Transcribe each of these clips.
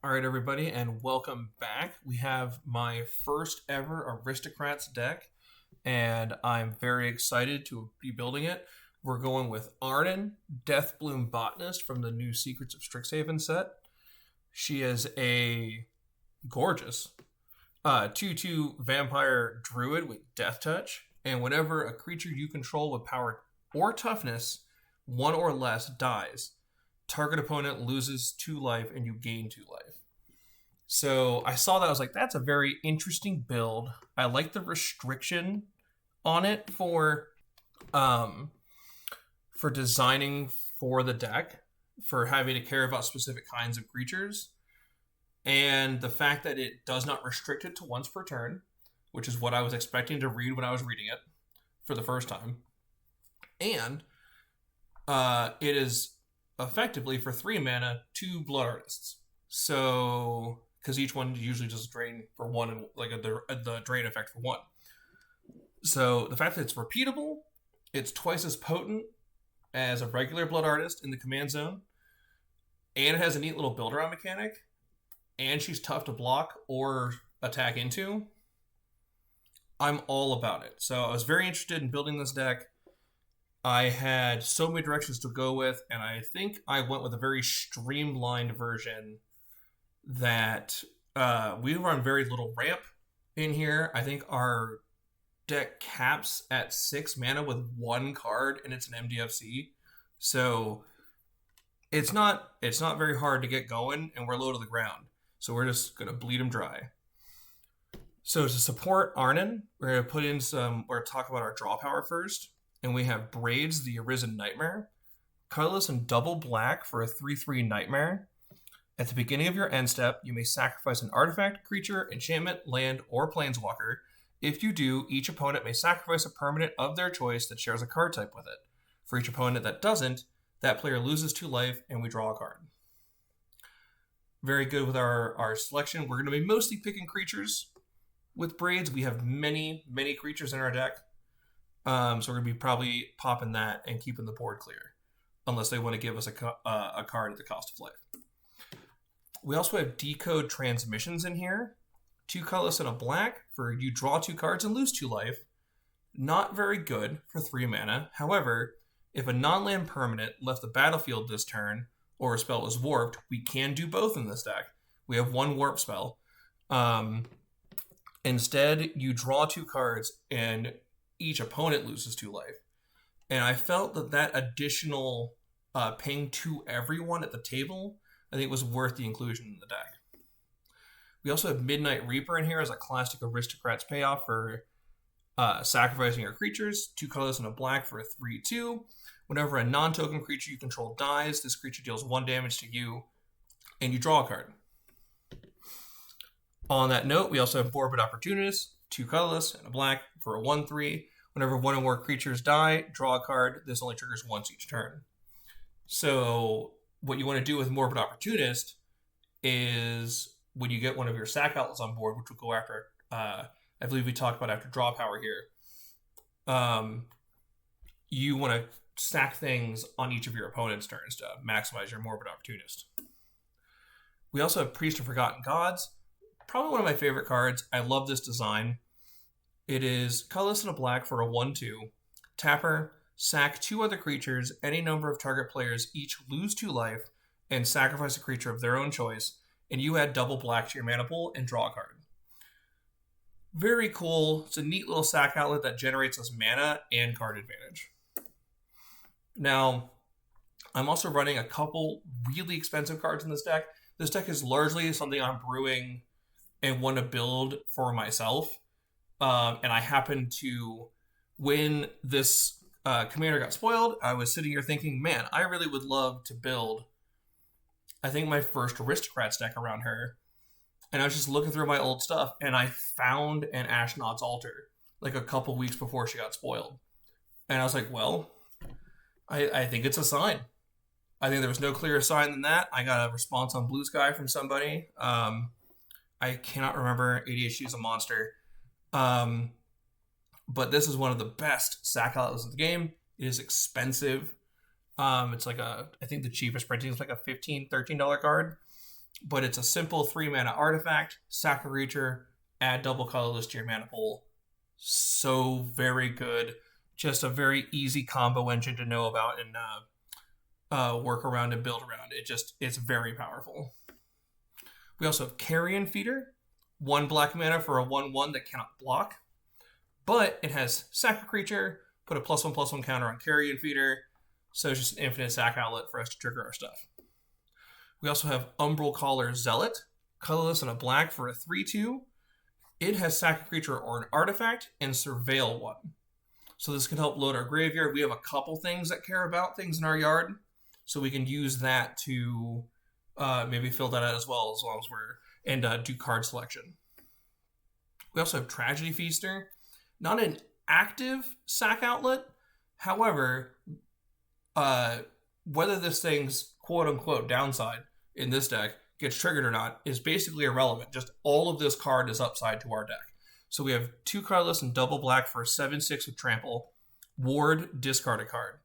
All right, everybody, and welcome back. We have my first ever Aristocrats deck, and I'm very excited to be building it. We're going with Arden, Deathbloom Botanist from the new Secrets of Strixhaven set. She is a gorgeous 2/2 vampire druid with Death Touch, and whenever a creature you control with power or toughness, 1 or less, dies, target opponent loses 2 life and you gain 2 life. So I saw that, I was like, that's a very interesting build. I like the restriction on it for designing for the deck, for having to care about specific kinds of creatures, and the fact that it does not restrict it to once per turn, which is what I was expecting to read when I was reading it for the first time. And it is effectively for 3 mana, 2 Blood Artists. So, because each one usually just drain for 1, and like the drain effect for 1. So the fact that it's repeatable, it's twice as potent as a regular Blood Artist in the command zone, and it has a neat little build around mechanic, and she's tough to block or attack into. I'm all about it. So I was very interested in building this deck. I had so many directions to go with, and I think I went with a very streamlined version that we run very little ramp in here. I think our deck caps at 6 mana with 1 card, and it's an MDFC. So it's not very hard to get going, and we're low to the ground. So we're just going to bleed them dry. So to support Arnon, we're going to put in we're going to talk about our draw power first. And we have Braids, the Arisen Nightmare. Colorless and double black for a 3/3 Nightmare. At the beginning of your end step, you may sacrifice an artifact, creature, enchantment, land, or planeswalker. If you do, each opponent may sacrifice a permanent of their choice that shares a card type with it. For each opponent that doesn't, that player loses 2 life and we draw a card. Very good with our selection. We're going to be mostly picking creatures with Braids. We have many, many creatures in our deck. So we're going to be probably popping that and keeping the board clear, unless they want to give us a card at the cost of life. We also have Decode Transmissions in here. 2 colorless and a black for you draw 2 cards and lose 2 life. Not very good for 3 mana. However, if a non-land permanent left the battlefield this turn, or a spell is warped, we can do both in this deck. We have 1 warp spell. Instead, you draw 2 cards and each opponent loses 2 life. And I felt that additional ping to everyone at the table, I think, was worth the inclusion in the deck. We also have Midnight Reaper in here as a classic Aristocrats payoff for sacrificing your creatures. 2 colors and a black for a 3/2. Whenever a non-token creature you control dies, this creature deals 1 damage to you, and you draw a card. On that note, we also have Morbid Opportunist. 2 colorless and a black for a 1/3. Whenever 1 or more creatures die, draw a card. This only triggers once each turn. So what you want to do with Morbid Opportunist is when you get one of your sack outlets on board, which we'll go after, I believe we talked about after draw power here, you want to sack things on each of your opponent's turns to maximize your Morbid Opportunist. We also have Priest of Forgotten Gods. Probably one of my favorite cards. I love this design. It is colorless and a black for a 1/2. Tapper, sack 2 other creatures, any number of target players each lose 2 life, and sacrifice a creature of their own choice, and you add double black to your mana pool and draw a card. Very cool. It's a neat little sack outlet that generates us mana and card advantage. Now, I'm also running a couple really expensive cards in this deck. This deck is largely something I'm brewing and want to build for myself. And I happened to, when this commander got spoiled, I was sitting here thinking, man, I really would love to build, I think, my first Aristocrats deck around her. And I was just looking through my old stuff, and I found an Ashnod's Altar like a couple weeks before she got spoiled. And I was like, well, I think it's a sign. I think there was no clearer sign than that. I got a response on Blue Sky from somebody. I cannot remember. ADHD is a monster. But this is one of the best sack outlets of the game. It is expensive. It's like I think the cheapest printing is like a $15, $13 card. but it's a simple 3-mana artifact, sack a creature, add double colorless to your mana pool. So very good. Just a very easy combo engine to know about and work around and build around. It's very powerful. We also have Carrion Feeder, 1 black mana for a 1/1 that cannot block, but it has sack a creature, put a +1/+1 counter on Carrion Feeder, so it's just an infinite sack outlet for us to trigger our stuff. We also have Umbral Caller Zealot, colorless and a black for a 3/2. It has sack a creature or an artifact and surveil 1. So this can help load our graveyard. We have a couple things that care about things in our yard, so we can use that to maybe fill that out as well, as long as and do card selection. We also have Tragedy Feaster, not an active sack outlet. However, whether this thing's quote-unquote downside in this deck gets triggered or not is basically irrelevant. Just all of this card is upside to our deck. So we have 2 colorless and double black for a 7/6 with trample. Ward, discard a card.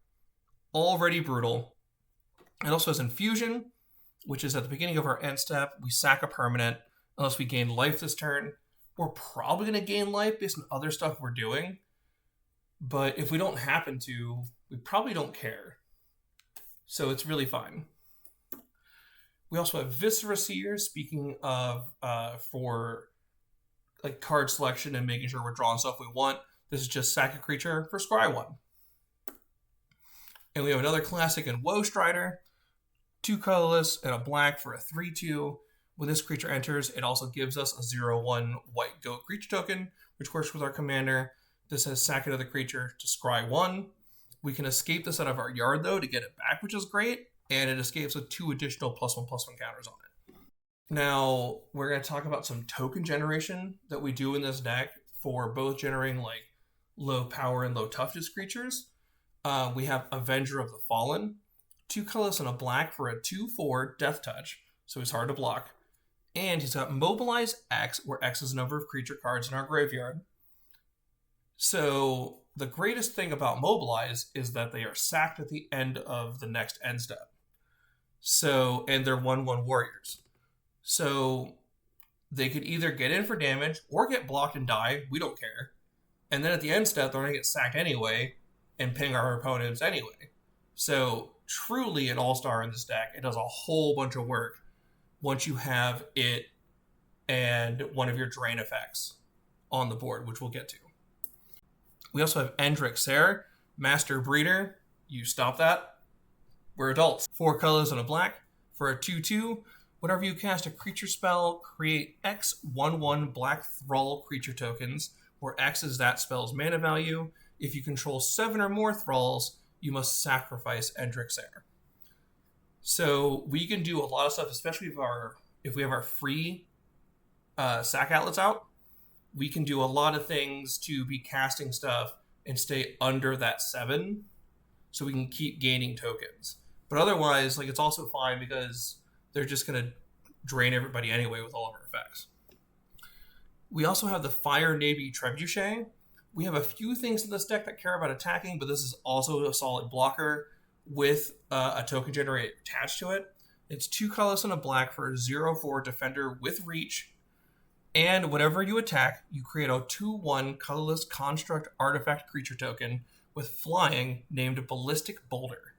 Already brutal. It also has Infusion, which is at the beginning of our end step. We sack a permanent unless we gain life this turn. We're probably going to gain life based on other stuff we're doing. But if we don't happen to, we probably don't care. So it's really fine. We also have Viscera Seer, speaking of for like card selection and making sure we're drawing stuff we want. This is just sack a creature for scry 1. And we have another classic in Woe Strider, 2 colorless and a black for a 3/2. When this creature enters, it also gives us a 0/1 white goat creature token, which works with our commander. This has sack another creature to scry 1. We can escape this out of our yard, though, to get it back, which is great. And it escapes with 2 additional +1/+1 counters on it. Now, we're going to talk about some token generation that we do in this deck for both generating like low power and low toughness creatures. We have Avenger of the Fallen, 2 colorless and a black for a 2/4 Death Touch, so he's hard to block. And he's got Mobilize X, where X is the number of creature cards in our graveyard. So the greatest thing about Mobilize is that they are sacked at the end of the next end step. So, and they're 1/1 warriors. So they could either get in for damage or get blocked and die. We don't care. And then at the end step, they're going to get sacked anyway and ping our opponents anyway. So truly an all-star in this deck. It does a whole bunch of work once you have it and one of your drain effects on the board, which we'll get to. We also have Grxylbxsylgd, Master Breeder. You stop that. We're adults. 4 colors and a black for a 2/2. Whenever you cast a creature spell, create X 1/1 black thrall creature tokens, where X is that spell's mana value. If you control 7 or more thralls, you must sacrifice Grxylbxsylgd. So we can do a lot of stuff, especially if we have our free sack outlets out. We can do a lot of things to be casting stuff and stay under that 7, so we can keep gaining tokens. But otherwise, like, it's also fine because they're just going to drain everybody anyway with all of our effects. We also have the Fire Navy Trebuchet. We have a few things in this deck that care about attacking, but this is also a solid blocker with a token generator attached to it. It's 2 colors and a black for a 0/4 defender with reach. And whenever you attack, you create a 2/1 colorless construct artifact creature token with flying named Ballistic Boulder.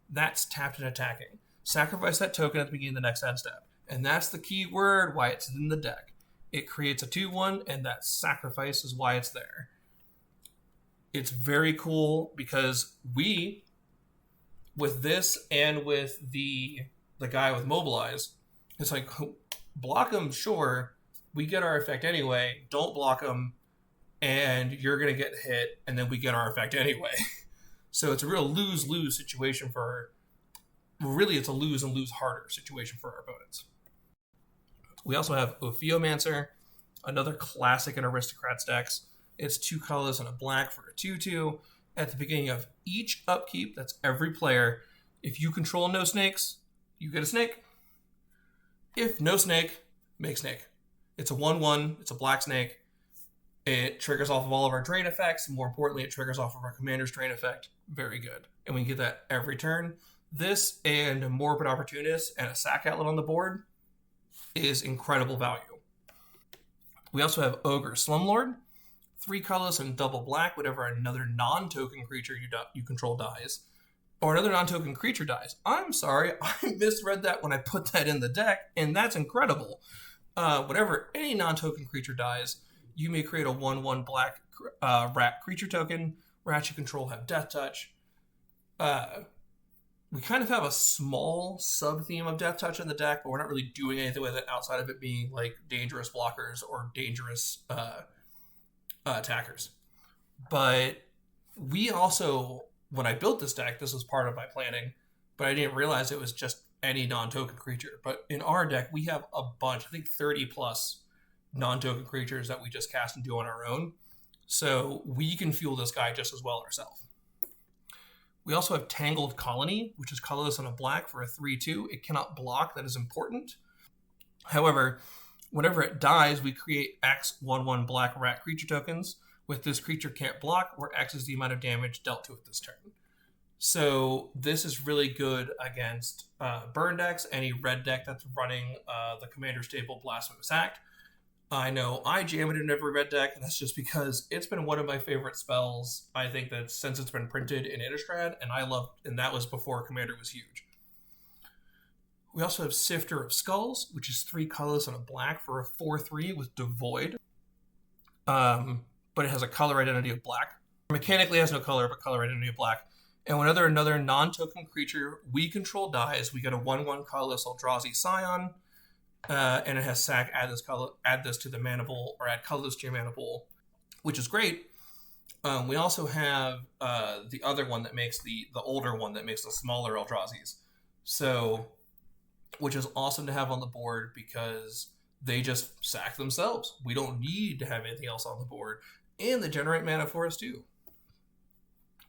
That's tapped and attacking. Sacrifice that token at the beginning of the next end step. And that's the key word why it's in the deck. It creates a 2/1, and that sacrifice is why it's there. It's very cool because we, with this and with the guy with Mobilize, it's like, block him, sure. We get our effect anyway. Don't block him, and you're going to get hit, and then we get our effect anyway. So it's a real lose-lose situation it's a lose and lose harder situation for our opponents. We also have Ophiomancer, another classic in Aristocrats decks. It's 2 colors and a black for a 2/2. At the beginning of each upkeep, that's every player, if you control no snakes, you get a snake. If no snake, make snake. It's a 1/1, it's a black snake. It triggers off of all of our drain effects. More importantly, it triggers off of our commander's drain effect. Very good. And we can get that every turn. This and Morbid Opportunist and a sack outlet on the board, is incredible value. We also have Ogre Slumlord, 3 colorless and double black. Whenever another non-token creature you control dies, or another non-token creature dies. I'm sorry, I misread that when I put that in the deck, and that's incredible. Whenever any non-token creature dies, you may create a 1/1 black rat creature token. Rats you control have Death Touch. We kind of have a small sub-theme of Death Touch in the deck, but we're not really doing anything with it outside of it being like dangerous blockers or dangerous attackers. But we also, when I built this deck, this was part of my planning, but I didn't realize it was just any non-token creature. But in our deck, we have a bunch, I think 30 plus non-token creatures that we just cast and do on our own. So we can fuel this guy just as well ourselves. We also have Tangled Colony, which is colorless and a black for a 3/2. It cannot block. That is important. However, whenever it dies, we create X 1/1 black rat creature tokens. With this creature can't block, where X is the amount of damage dealt to it this turn. So this is really good against burn decks, any red deck that's running the Commander Staple Blasphemous Act. I know I jam it in every red deck, and that's just because it's been one of my favorite spells. I think that since it's been printed in Innistrad, and that was before Commander was huge. We also have Sifter of Skulls, which is 3 colorless and a black for a 4/3 with Devoid. But it has a color identity of black. Mechanically it has no color, but color identity of black. And whenever another non-token creature we control dies, we get a 1/1 colorless Eldrazi Scion. And it has sack, add this to the mana pool, or add colorless to your mana pool, which is great. We also have the other one that makes the older one that makes the smaller Eldrazi's. So, which is awesome to have on the board because they just sack themselves. We don't need to have anything else on the board. And they generate mana for us too.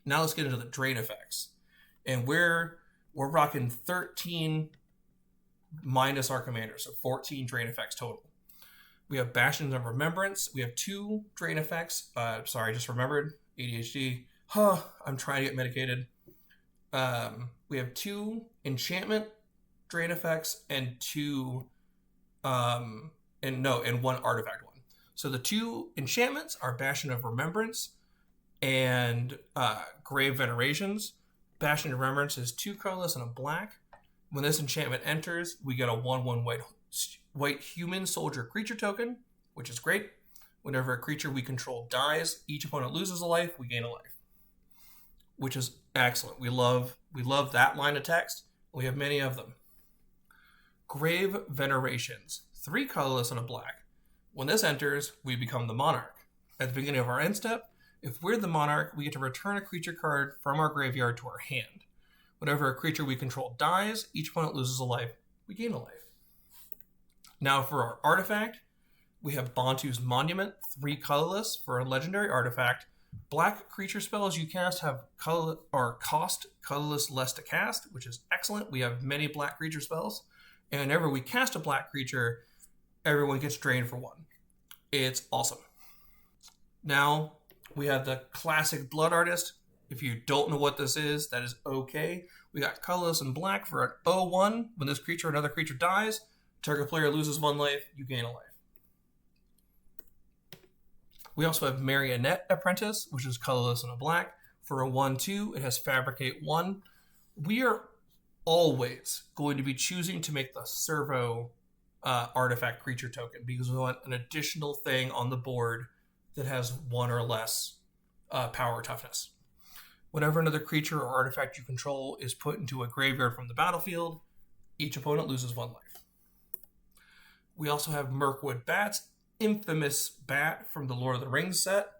Now let's get into the drain effects. And we're rocking 13 minus our commander, so 14 drain effects total. We have Bastions of Remembrance. We have 2 drain effects. Sorry, I just remembered. ADHD. I'm trying to get medicated. We have 2 enchantment drain effects and 1 artifact one. So the 2 enchantments are Bastion of Remembrance and Grave Venerations. Bastion of Remembrance is 2 colorless and a black. When this enchantment enters, we get a 1/1 white human soldier creature token, which is great. Whenever a creature we control dies, each opponent loses a life, we gain a life, which is excellent. We love that line of text. We have many of them. Grave Venerations, 3 colorless and a black. When this enters, we become the Monarch. At the beginning of our end step, if we're the Monarch, we get to return a creature card from our graveyard to our hand. Whenever a creature we control dies, each opponent loses a life, we gain a life. Now for our artifact, we have Bantu's Monument, 3 colorless for a legendary artifact. Black creature spells you cast have cost colorless less to cast, which is excellent. We have many black creature spells. And whenever we cast a black creature, everyone gets drained for 1. It's awesome. Now we have the classic Blood Artist. If you don't know what this is, that is okay. We got colorless and black for an 0/1. When this creature or another creature dies, target player loses 1 life, you gain a life. We also have Marionette Apprentice, which is colorless and a black. For a 1/2, it has Fabricate 1. We are always going to be choosing to make the Servo artifact creature token because we want an additional thing on the board that has 1 or less power or toughness. Whenever another creature or artifact you control is put into a graveyard from the battlefield, each opponent loses 1 life. We also have Mirkwood Bat's infamous bat from the Lord of the Rings set.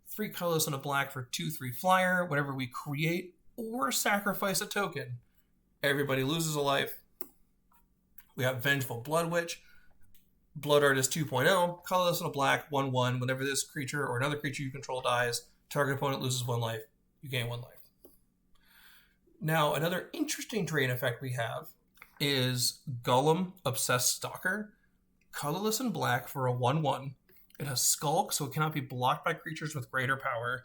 3 colors and a black for 2/3 flyer. Whenever we create or sacrifice a token, everybody loses a life. We have Vengeful Blood Witch. Blood Artist 2.0, colorless and a black, 1/1. Whenever this creature or another creature you control dies, target opponent loses 1 life. You gain 1 life. Now, another interesting drain effect we have is Golem Obsessed Stalker. Colorless and black for a 1/1. It has Skulk, so it cannot be blocked by creatures with greater power.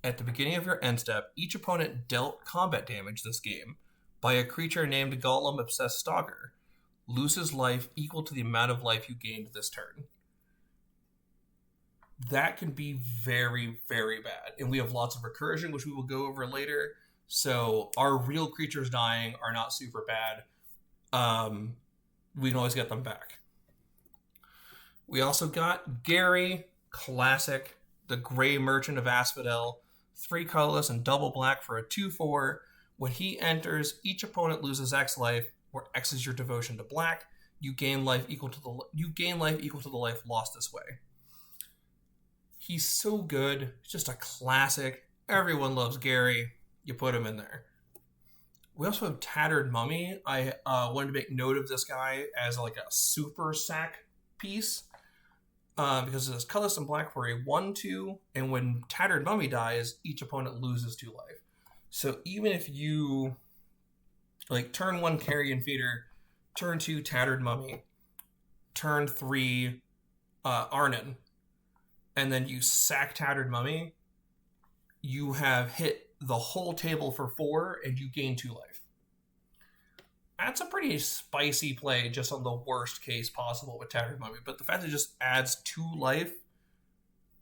At the beginning of your end step, each opponent dealt combat damage this game by a creature named Golem Obsessed Stalker. loses life equal to the amount of life you gained this turn. That can be very, very bad. And we have lots of recursion, which we will go over later. So our real creatures dying are not super bad. We can always get them back. We also got Gary, classic, the Gray Merchant of Asphodel, 3 colorless and double black for a 2/4. When he enters, each opponent loses X life, where X is your devotion to black. You gain life equal to the life lost this way. He's so good. He's just a classic. Everyone loves Gary. You put him in there. We also have Tattered Mummy. I wanted to make note of this guy as like a super sack piece because it is colorless and black for a 1/2, and when Tattered Mummy dies, each opponent loses 2 life. So even if you like turn 1 Carrion Feeder, turn 2 Tattered Mummy, turn 3 Arnon, and then you sack Tattered Mummy, you have hit the whole table for 4 and you gain 2 life. That's a pretty spicy play just on the worst case possible with Tattered Mummy, but the fact that it just adds 2 life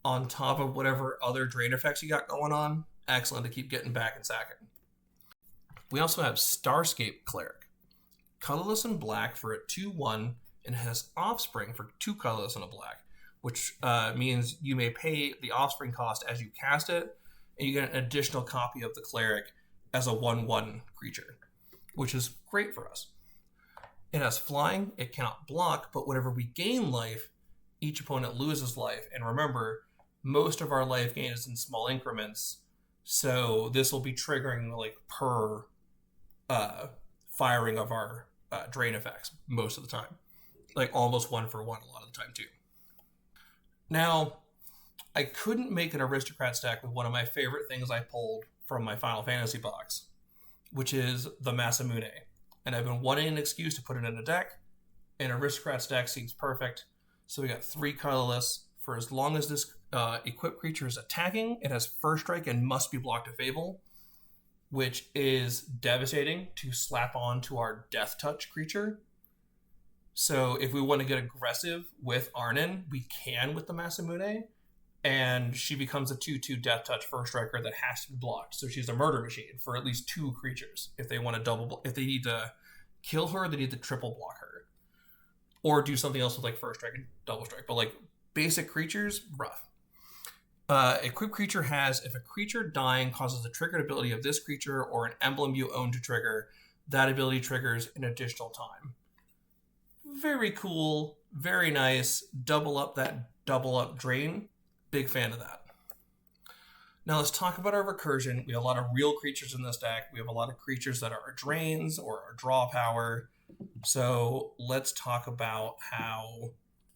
on top of whatever other drain effects you got going on, excellent to keep getting back and sacking. We also have Starscape Cleric, colorless and black for a 2/1, and has Offspring for 2 colorless and a black, which means you may pay the Offspring cost as you cast it, and you get an additional copy of the Cleric as a 1/1 creature, which is great for us. It has flying, it cannot block, but whenever we gain life, each opponent loses life. And remember, most of our life gain is in small increments, so this will be triggering like per firing of our drain effects most of the time. Like almost 1-for-1 a lot of the time too. Now, I couldn't make an Aristocrat stack with one of my favorite things I pulled from my Final Fantasy box, which is the Masamune. And I've been wanting an excuse to put it in a deck. An Aristocrat stack seems perfect. So we got 3 colorless. For as long as this equipped creature is attacking, it has First Strike and must be blocked to Fable, which is devastating to slap on to our Death Touch creature. So if we want to get aggressive with Arnon, we can with the Masamune, and she becomes a 2/2 Death Touch First Striker that has to be blocked. So she's a murder machine for at least 2 creatures. If they want to if they need to kill her, they need to triple block her, or do something else with like First Strike and Double Strike. But like basic creatures, rough. Equipped creature has, if a creature dying causes the triggered ability of this creature or an emblem you own to trigger, that ability triggers an additional time. Very cool, very nice. Double up drain. Big fan of that. Now let's talk about our recursion. We have a lot of real creatures in this deck. We have a lot of creatures that are our drains or our draw power. So let's talk about how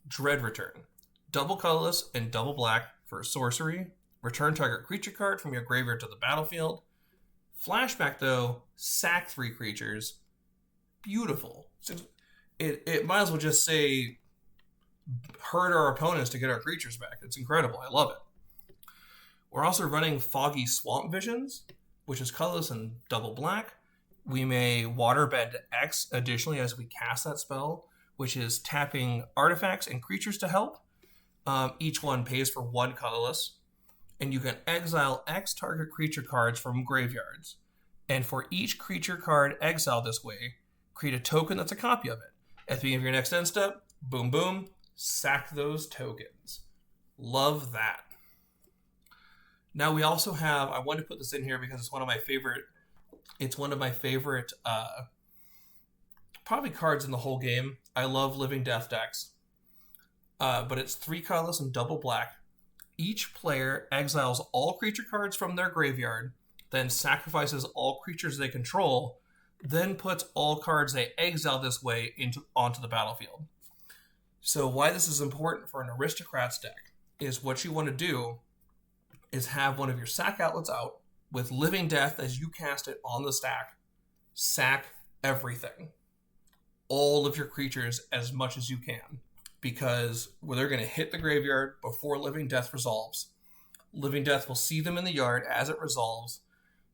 Dread Return. Double colorless and double black for a sorcery. Return target creature card from your graveyard to the battlefield. Flashback though, sack 3 creatures. Beautiful. It might as well just say hurt our opponents to get our creatures back. It's incredible. I love it. We're also running Foggy Swamp Visions, which is colorless and double black. We may Waterbend X additionally as we cast that spell, which is tapping artifacts and creatures to help. Each one pays for 1 colorless, and you can exile X target creature cards from graveyards. And for each creature card exiled this way, create a token that's a copy of it. At the beginning of your next end step, boom, boom, sack those tokens. Love that. Now we also have, I want to put this in here because it's one of my favorite probably cards in the whole game. I love Living Death decks. But it's 3 colorless and double black. Each player exiles all creature cards from their graveyard, then sacrifices all creatures they control, then puts all cards they exile this way onto the battlefield. So why this is important for an Aristocrats deck is what you want to do is have one of your sack outlets out with Living Death as you cast it on the stack. Sack everything. All of your creatures as much as you can. Because they're going to hit the graveyard before Living Death resolves. Living Death will see them in the yard as it resolves,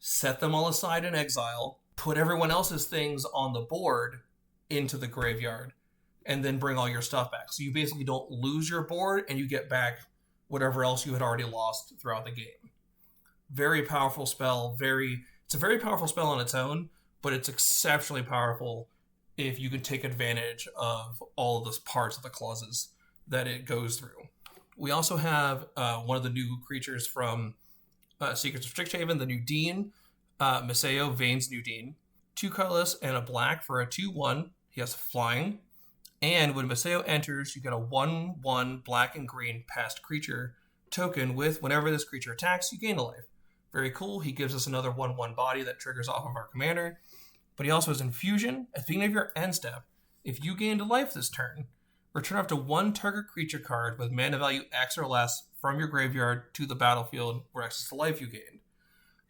set them all aside in exile, put everyone else's things on the board into the graveyard, and then bring all your stuff back. So you basically don't lose your board, and you get back whatever else you had already lost throughout the game. Very powerful spell. It's a very powerful spell on its own, but it's exceptionally powerful if you can take advantage of all of those parts of the clauses that it goes through. We also have one of the new creatures from Secrets of Strixhaven, the new Dean, Maseo, Vane's new Dean. 2 colorless and a black for a 2/1. He has flying. And when Maseo enters, you get a 1/1 black and green pest creature token with whenever this creature attacks, you gain a life. Very cool. He gives us another 1/1 body that triggers off of our commander. But he also has Infusion. At the beginning of your end step, if you gained a life this turn, return up to 1 target creature card with mana value X or less from your graveyard to the battlefield where X is the life you gained.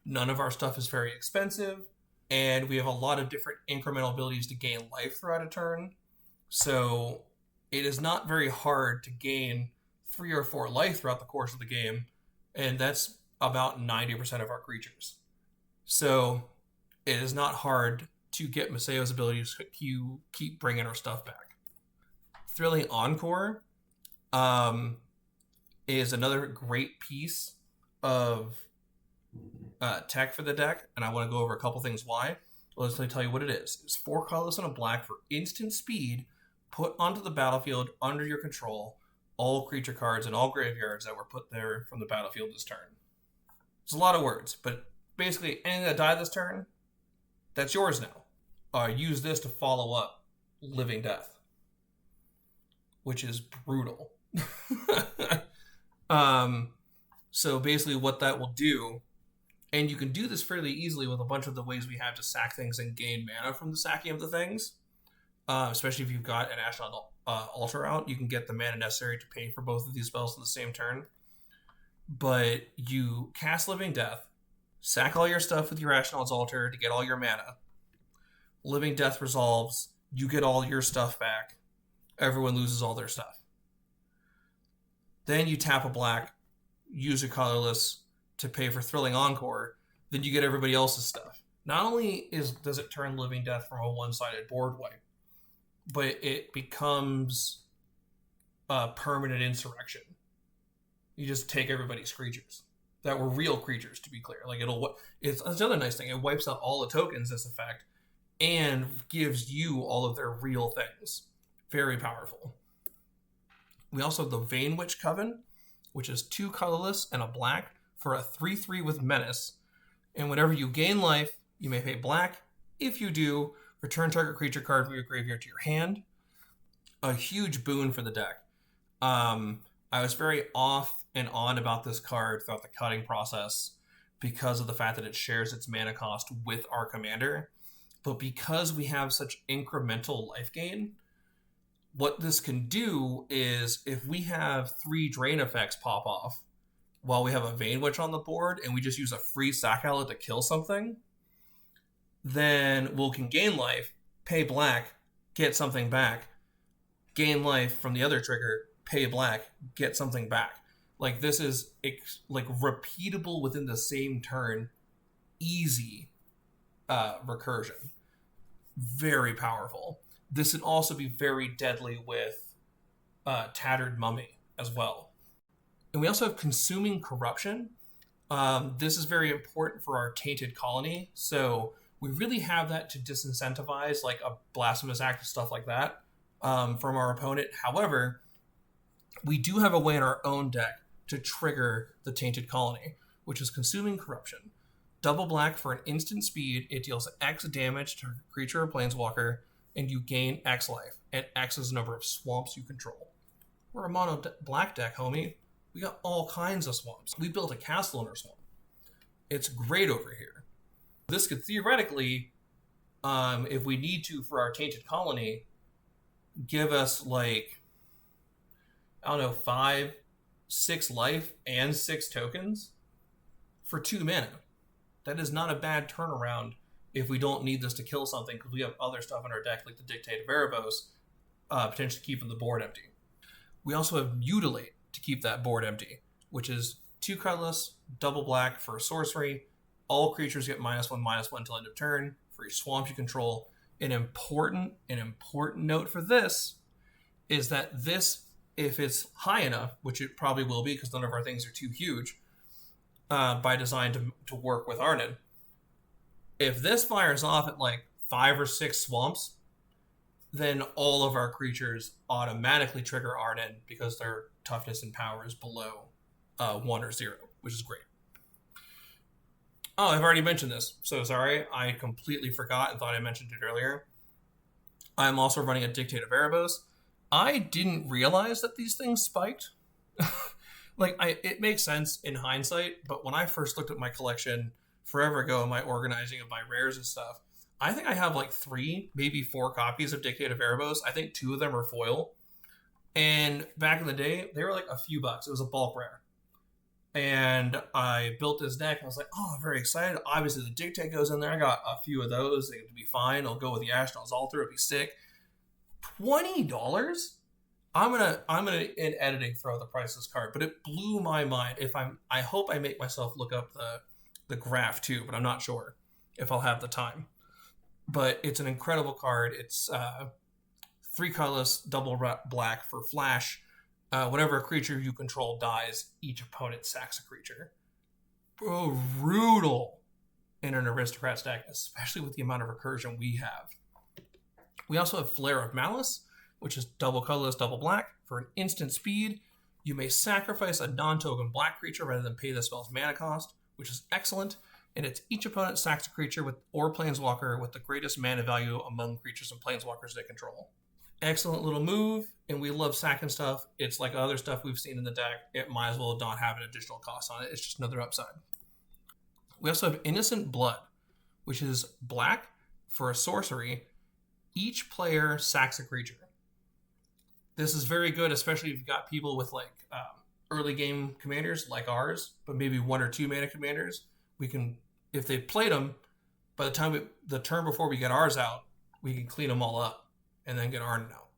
None of our stuff is very expensive, and we have a lot of different incremental abilities to gain life throughout a turn. So it is not very hard to gain 3 or 4 life throughout the course of the game, and that's about 90% of our creatures. So it is not hard to get Maseo's ability to keep bringing our stuff back. Thrilling Encore is another great piece of tech for the deck, and I want to go over a couple things why. Let's tell you what it is. It's 4 colorless and a black for instant speed. Put onto the battlefield under your control all creature cards and all graveyards that were put there from the battlefield this turn. It's a lot of words, but basically anything that died this turn, that's yours now. Use this to follow up Living Death, which is brutal. So basically what that will do, and you can do this fairly easily with a bunch of the ways we have to sack things and gain mana from the sacking of the things, especially if you've got an Ashnod Altar out, you can get the mana necessary to pay for both of these spells in the same turn. But you cast Living Death, sack all your stuff with your Ashnod's Altar to get all your mana. Living Death resolves, you get all your stuff back. Everyone loses all their stuff. Then you tap a black, use a colorless to pay for Thrilling Encore, then you get everybody else's stuff. Not only does it turn Living Death from a one-sided board wipe, but it becomes a permanent insurrection. You just take everybody's creatures that were real creatures, to be clear. Like it's another nice thing. It wipes out all the tokens this effect and gives you all of their real things. Very powerful. We also have the Vane Witch Coven, which is 2 colorless and a black for a 3/3 with Menace. And whenever you gain life, you may pay black. If you do, return target creature card from your graveyard to your hand. A huge boon for the deck. I was very off and on about this card throughout the cutting process because of the fact that it shares its mana cost with our commander. But because we have such incremental life gain, what this can do is if we have 3 drain effects pop off while we have a Vane Witch on the board and we just use a free sack outlet to kill something, then we can gain life, pay black, get something back, gain life from the other trigger, pay black, get something back. Like, this is like repeatable within the same turn, easy recursion. Very powerful. This can also be very deadly with Tattered Mummy as well. And we also have Consuming Corruption. This is very important for our Tainted Colony. So we really have that to disincentivize like a Blasphemous Act and stuff like that from our opponent. However, we do have a way in our own deck to trigger the Tainted Colony, which is Consuming Corruption. Double black for an instant speed. It deals X damage to a creature or planeswalker, and you gain X life. And X is the number of swamps you control. We're a mono black deck, homie. We got all kinds of swamps. We built a castle in our swamp. It's great over here. This could theoretically, if we need to for our Tainted Colony, give us like, 5, 6 life and 6 tokens for 2 mana. That is not a bad turnaround if we don't need this to kill something, because we have other stuff in our deck like the Dictate of Erebos, potentially keeping the board empty. We also have Mutilate to keep that board empty, which is 2 colorless, double black for a sorcery. All creatures get -1/-1 until end of turn for each swamp you control. An important note for this is that this, if it's high enough, which it probably will be because none of our things are too huge by design to work with Arnon, if this fires off at like 5 or 6 swamps, then all of our creatures automatically trigger Arnon because their toughness and power is below 1 or 0, which is great. Oh, I've already mentioned this, so sorry. I completely forgot and thought I mentioned it earlier. I'm also running a Dictate of Erebos. I didn't realize that these things spiked. It makes sense in hindsight, but when I first looked at my collection forever ago in my organizing of my rares and stuff, I think I have like 3, maybe 4 copies of Dictate of Erebos. I think 2 of them are foil. And back in the day, they were like a few bucks. It was a bulk rare. And I built this deck. I was like, oh, I'm very excited. Obviously, the Dictate goes in there. I got a few of those. They'd be fine. I'll go with the Ashnod's Altar. It'd be sick. $20? I'm gonna in editing throw the price of this card, but it blew my mind. I hope I make myself look up the graph too, but I'm not sure if I'll have the time. But it's an incredible card. It's 3 colorless, double black for flash. Whenever a creature you control dies, each opponent sacks a creature. Brutal in an Aristocrats deck, especially with the amount of recursion we have. We also have Flare of Malice, which is double colorless, double black. For an instant speed, you may sacrifice a non-token black creature rather than pay the spell's mana cost, which is excellent. And it's each opponent sacks a creature or planeswalker with the greatest mana value among creatures and planeswalkers they control. Excellent little move, and we love sacking stuff. It's like other stuff we've seen in the deck. It might as well not have an additional cost on it. It's just another upside. We also have Innocent Blood, which is black for a sorcery. Each player sacks a creature. This is very good, especially if you've got people with like early game commanders like ours, but maybe 1 or 2 mana commanders. We can, if they played them, by the time the turn before we get ours out, we can clean them all up and then get Arnon out.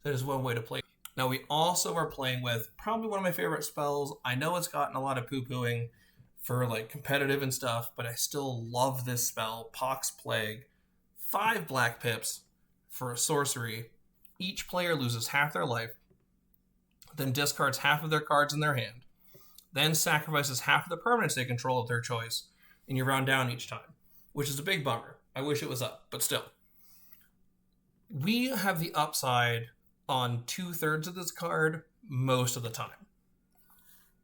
That is one way to play. Now we also are playing with probably one of my favorite spells. I know it's gotten a lot of poo-pooing for like competitive and stuff, but I still love this spell, Pox Plague. 5 black pips for a sorcery. Each player loses half their life, then discards half of their cards in their hand, then sacrifices half of the permanents they control of their choice, and you round down each time, which is a big bummer. I wish it was up, but still. We have the upside on 2/3 of this card most of the time.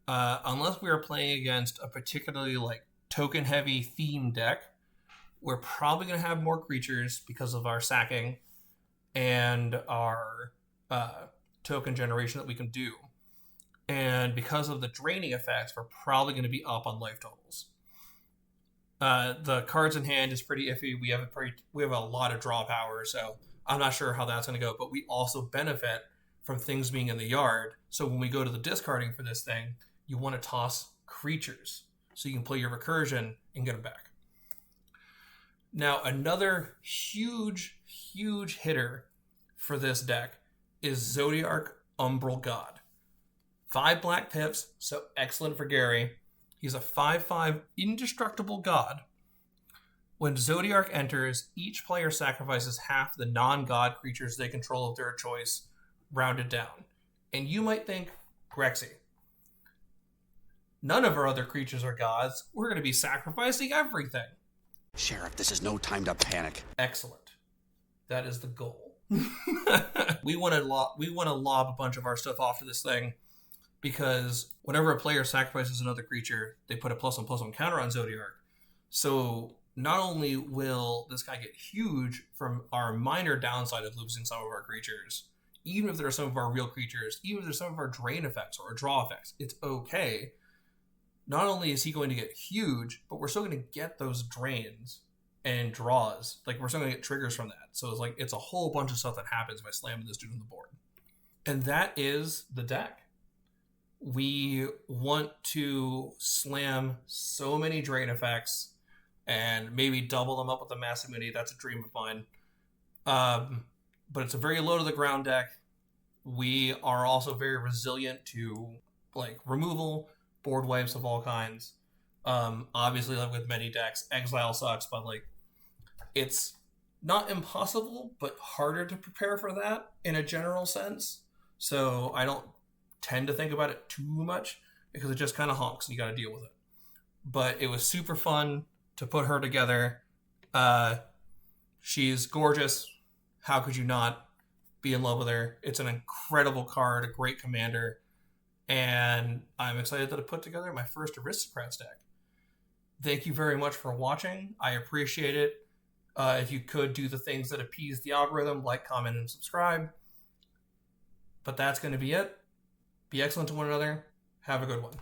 Unless we are playing against a particularly like token-heavy theme deck, we're probably going to have more creatures because of our sacking and our token generation that we can do. And because of the draining effects, we're probably going to be up on life totals. The cards in hand is pretty iffy. We have a lot of draw power, so I'm not sure how that's going to go. But we also benefit from things being in the yard. So when we go to the discarding for this thing, you want to toss creatures so you can play your recursion and get them back. Now, another huge hitter for this deck is Zodiarch Umbral God. 5 black pips, so excellent for Gary. He's a 5/5 indestructible god. When Zodiarch enters, each player sacrifices half the non-god creatures they control of their choice, rounded down. And you might think, Grexy, none of our other creatures are gods. We're going to be sacrificing everything. Sheriff, this is no time to panic. Excellent. That is the goal. We want to lob a bunch of our stuff off to this thing because whenever a player sacrifices another creature, they put a +1/+1 counter on Zodiarch. So not only will this guy get huge from our minor downside of losing some of our creatures, even if there are some of our real creatures, even if there's some of our drain effects or draw effects, it's okay. Not only is he going to get huge, but we're still going to get those drains and draws. Like, we're still going to get triggers from that. So it's a whole bunch of stuff that happens by slamming this dude on the board. And that is the deck. We want to slam so many drain effects and maybe double them up with a Massive Mini. That's a dream of mine. But it's a very low to the ground deck. We are also very resilient to like removal, board wipes of all kinds. Obviously, like with many decks, exile sucks, but like it's not impossible, but harder to prepare for that in a general sense. So I don't tend to think about it too much because it just kind of honks and you got to deal with it. But it was super fun to put her together. She's gorgeous. How could you not be in love with her? It's an incredible card, a great commander, and I'm excited to put together my first Aristocrats deck. Thank you very much for watching. I appreciate it. If you could do the things that appease the algorithm, like, comment, and subscribe. But that's going to be it. Be excellent to one another. Have a good one.